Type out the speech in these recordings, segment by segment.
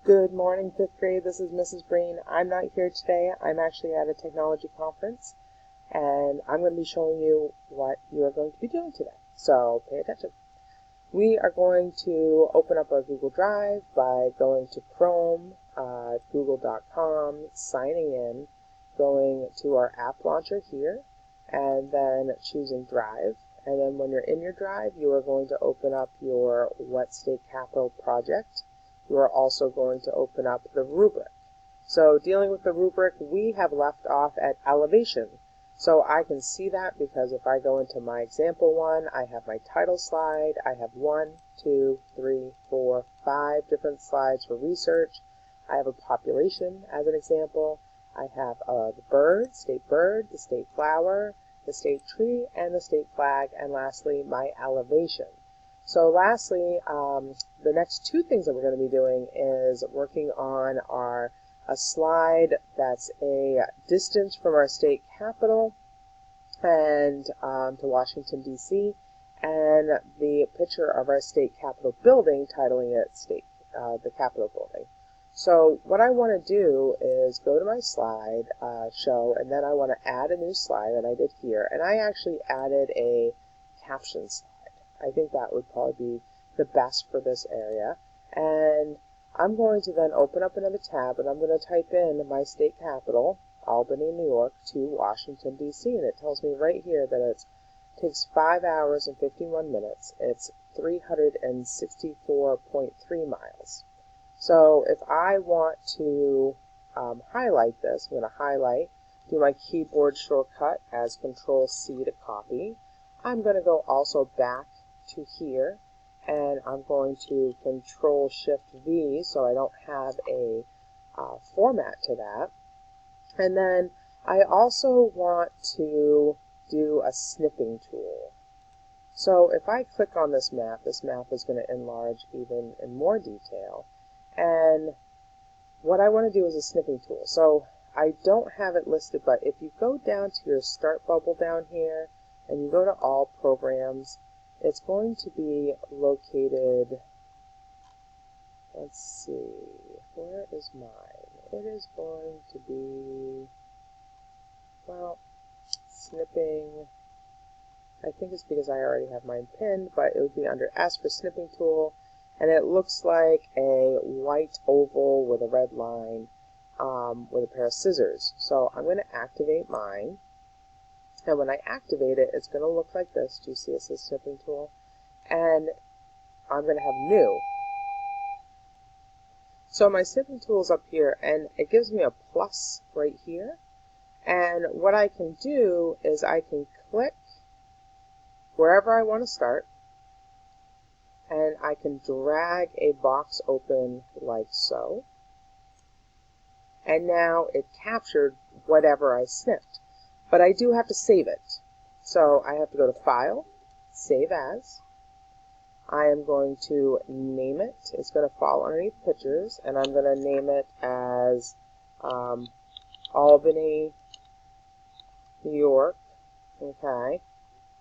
Good morning, 5th grade. This is Mrs. Breen. I'm not here today. I'm actually at a technology conference, and I'm going to be showing you what you are going to be doing today. So pay attention. We are going to open up our Google Drive by going to Chrome, google.com, signing in, going to our app launcher here, and then choosing Drive. And then when you're in your Drive, you are going to open up your What State Capital project. You are also going to open up the rubric. So dealing with the rubric, we have left off at elevation. So I can see that because if I go into my example one, I have my title slide. I have 1, 2, 3, 4, 5 different slides for research. I have a population as an example. I have the bird, the state flower, the state tree, and the state flag, and lastly, my elevation. So lastly, the next two things that we're going to be doing is working on a slide that's a distance from our state capital and to Washington, D.C., and the picture of our state capitol building, titling it the Capitol building. So what I want to do is go to my slide, show, and then I want to add a new slide that I did here, and I actually added a caption slide. I think that would probably be the best for this area. And I'm going to then open up another tab, and I'm going to type in my state capital, Albany, New York, to Washington, D.C., and it tells me right here that it takes 5 hours and 51 minutes. It's 364.3 miles. So if I want to highlight this, I'm going to highlight, do my keyboard shortcut as Control-C to copy. I'm going to go also back to here, and I'm going to Control-Shift-V so I don't have a format to that. And then I also want to do a snipping tool. So if I click on this map is going to enlarge even in more detail. And what I want to do is a snipping tool. So I don't have it listed, but if you go down to your start bubble down here, and you go to all programs, it's going to be located, let's see, where is mine? It is going to be, well, snipping. I think it's because I already have mine pinned, but it would be under S for snipping tool, and it looks like a white oval with a red line with a pair of scissors. So I'm going to activate mine. And when I activate it, it's going to look like this. Do you see it says snipping tool? And I'm going to have new. So my snipping tool is up here, and it gives me a plus right here. And what I can do is I can click wherever I want to start, and I can drag a box open like so. And now it captured whatever I snipped. But I do have to save it. So I have to go to File, Save As. I am going to name it. It's going to fall underneath Pictures, and I'm going to name it as Albany, New York. Okay.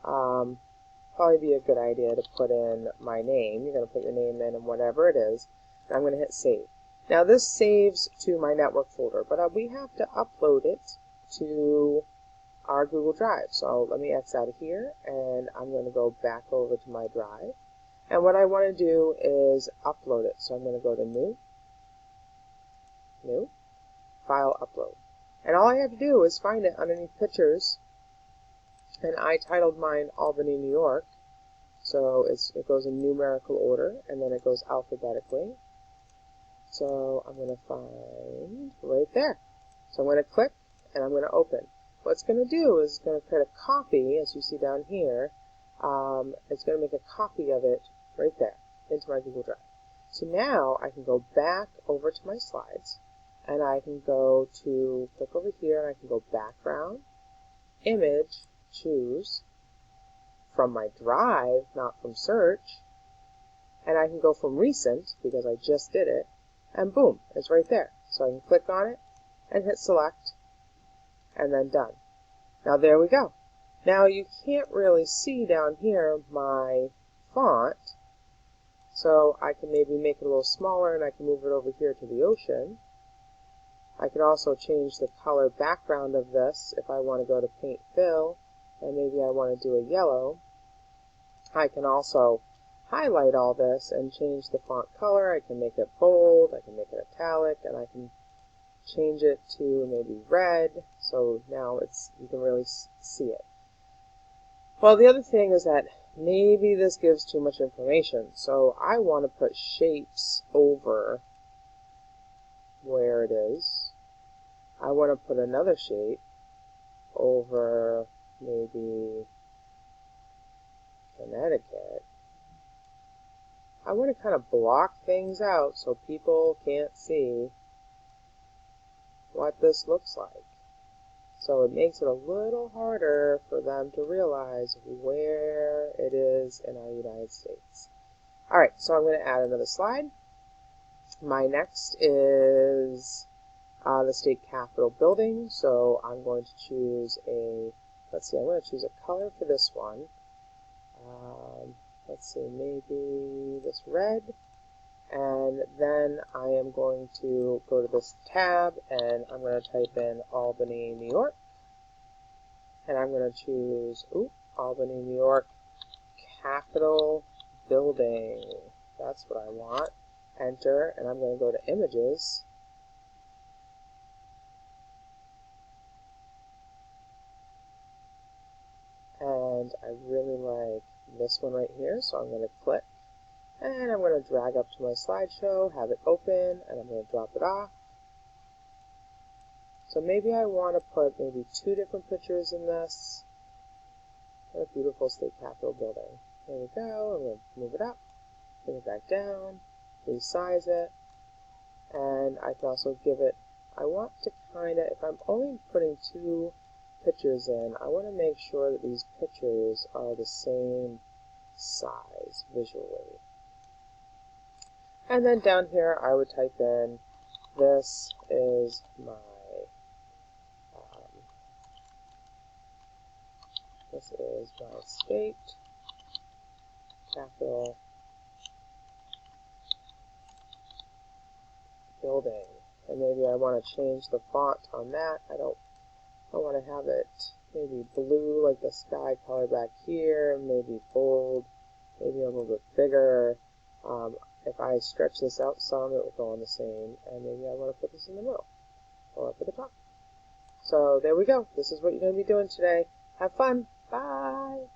Probably be a good idea to put in my name. You're going to put your name in and whatever it is. And I'm going to hit Save. Now this saves to my network folder, but we have to upload it to our Google Drive. So let me X out of here, and I'm going to go back over to my Drive. And what I want to do is upload it. So I'm going to go to New, File, Upload. And all I have to do is find it underneath Pictures. And I titled mine Albany, New York. So it goes in numerical order, and then it goes alphabetically. So I'm going to find right there. So I'm going to click, and I'm going to open. What it's going to do is it's going to create a copy, as you see down here. It's going to make a copy of it right there into my Google Drive. So now I can go back over to my slides, and I can go to, click over here, and I can go Background, Image, choose from my Drive, not from Search, and I can go from Recent, because I just did it, and boom, it's right there. So I can click on it and hit Select, and then done. Now there we go. Now you can't really see down here my font, So I can maybe make it a little smaller and I can move it over here to the ocean. I can also change the color background of this if I want to go to paint fill and maybe I want to do a yellow. I can also highlight all this and change the font color. I can make it bold, I can make it italic, and I can change it to maybe red, so now you can really see it. Well, the other thing is that maybe this gives too much information, so I want to put shapes over where it is. I want to put another shape over maybe Connecticut. I want to kind of block things out so people can't see what this looks like. So it makes it a little harder for them to realize where it is in our United States. All right, so I'm going to add another slide. My next is the state capitol building. So I'm going to choose let's see, I'm going to choose a color for this one. Let's see, maybe this red. And then I am going to go to this tab and I'm going to type in Albany, New York. And I'm going to choose Albany, New York Capitol Building. That's what I want. Enter, and I'm going to go to Images. And I really like this one right here, so I'm going to click. And I'm going to drag up to my slideshow, have it open, and I'm going to drop it off. So maybe I want to put maybe 2 different pictures in this. What a beautiful state capitol building. There we go. I'm going to move it up, bring it back down, resize it, and I can also give it, I want to kind of, if I'm only putting 2 pictures in, I want to make sure that these pictures are the same size visually. And then down here I would type in, this is my state capitol building. And maybe I want to change the font on that. I want to have it maybe blue like the sky color back here, maybe bold, maybe a little bit bigger. If I stretch this out some, it will go on the same. And maybe I want to put this in the middle or up at the top. So there we go. This is what you're going to be doing today. Have fun. Bye.